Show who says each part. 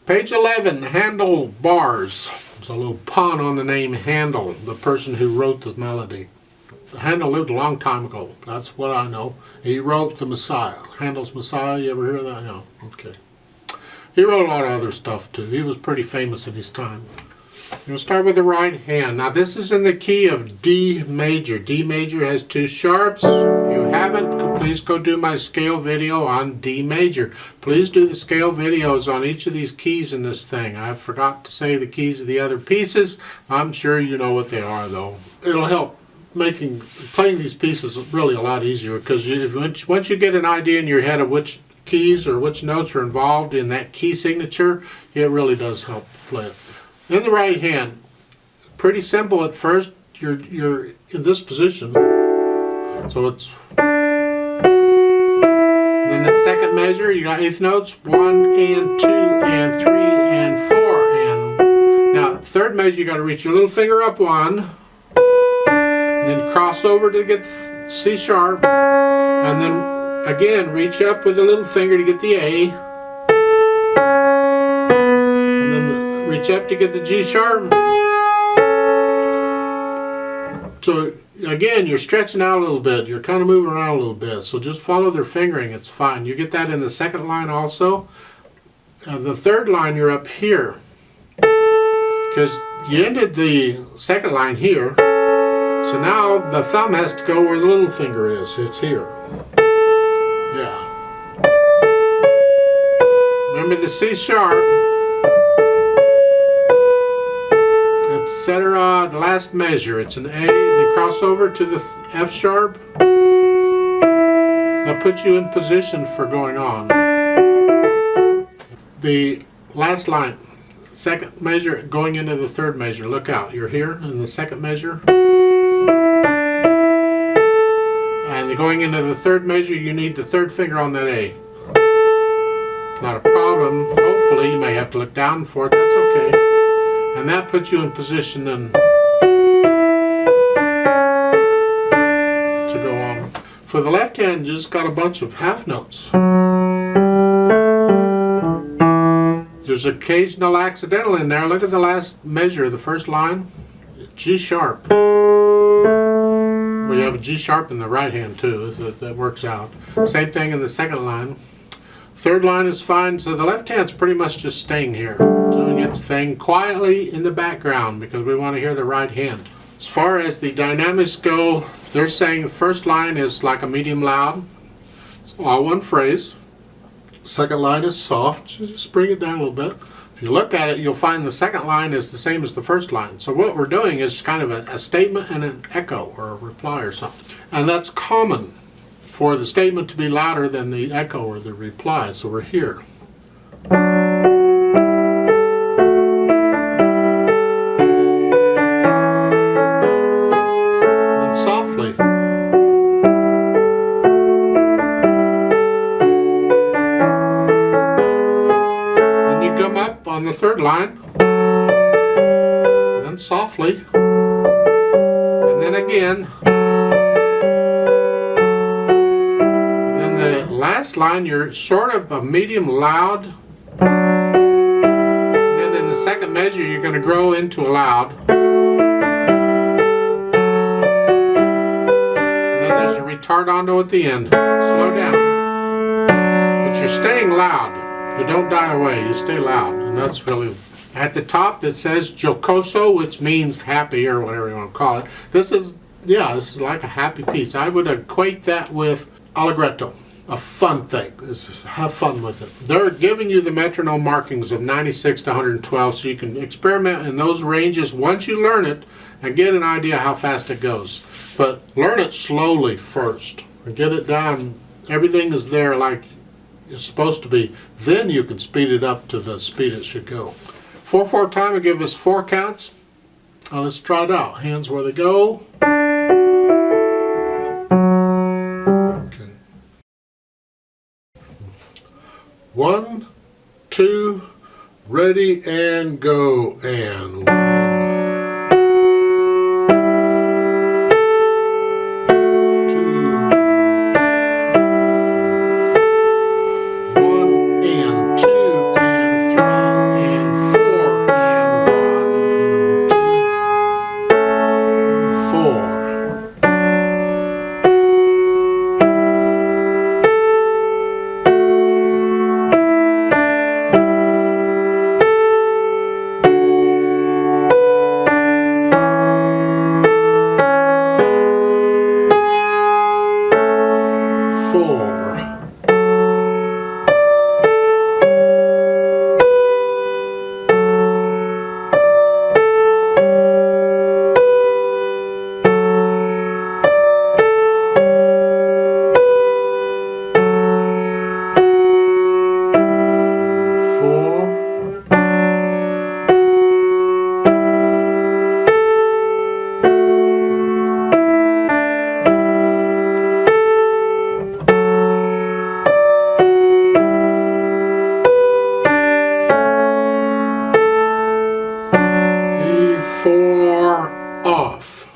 Speaker 1: Page 11, Handel bars. There's a little pun on the name Handel, the person who wrote the melody. Handel lived a long time ago. That's what I know. He wrote the Messiah. Handel's Messiah, you ever hear that? No. Okay. He wrote a lot of other stuff too. He was pretty famous in his time. We'll start with the right hand. Now this is in the key of D major. D major has two sharps. If you haven't, please go do my scale video on D major. Please do the scale videos on each of these keys in this thing. I forgot to say the keys of the other pieces. I'm sure you know what they are though. It'll help playing these pieces really a lot easier, because once you get an idea in your head of which keys or which notes are involved in that key signature, it really does help play it. In the right hand, pretty simple at first. You're in this position, so it's. Then the second measure, you got eighth notes, 1 and 2 and 3 and 4, and now third measure you got to reach your little finger up 1. Then cross over to get C sharp, and then again reach up with the little finger to get the A, and then reach up to get the G sharp. So again, you're stretching out a little bit, you're kind of moving around a little bit, so just follow their fingering, it's fine. You get that in the second line also. The third line you're up here, because you ended the second line here. So now the thumb has to go where the little finger is. It's here. Yeah. Remember the C sharp. It's center, the last measure. It's an A. Then cross over to the F sharp. That puts you in position for going on. The last line, second measure, going into the third measure. Look out. You're here in the second measure. Going into the third measure, you need the third finger on that A. Not a problem. Hopefully, you may have to look down for it. That's okay. And that puts you in position then to go on. For the left hand, you just got a bunch of half notes. There's occasional accidental in there. Look at the last measure, the first line. G sharp. You have a G sharp in the right hand too, so that works out. Same thing in the second line. Third line is fine, so the left hand's pretty much just staying here, doing its thing quietly in the background, because we want to hear the right hand. As far as the dynamics go, they're saying the first line is like a medium loud. It's all one phrase. Second line is soft, so just bring it down a little bit. If you look at it, you'll find the second line is the same as the first line. So what we're doing is kind of a statement and an echo or a reply or something. And that's common for the statement to be louder than the echo or the reply. So we're here. And softly. On the third line, and then softly, and then again, and then the last line you're sort of a medium loud, and then in the second measure you're going to grow into a loud, and then there's a ritardato at the end. Slow down, but you're staying loud. You don't die away, you stay loud, and that's really. At the top it says jocoso, which means happy or whatever you want to call it. This is like a happy piece. I would equate that with allegretto, a fun thing. Have fun with it. They're giving you the metronome markings of 96 to 112, so you can experiment in those ranges once you learn it and get an idea how fast it goes. But learn it slowly first and get it down. Everything is there like it's supposed to be. Then you can speed it up to the speed it should go. 4/4 time will give us 4 counts. Now let's try it out. Hands where they go. Okay. 1, 2, ready and go. And 1. And 2 and 3 4 off.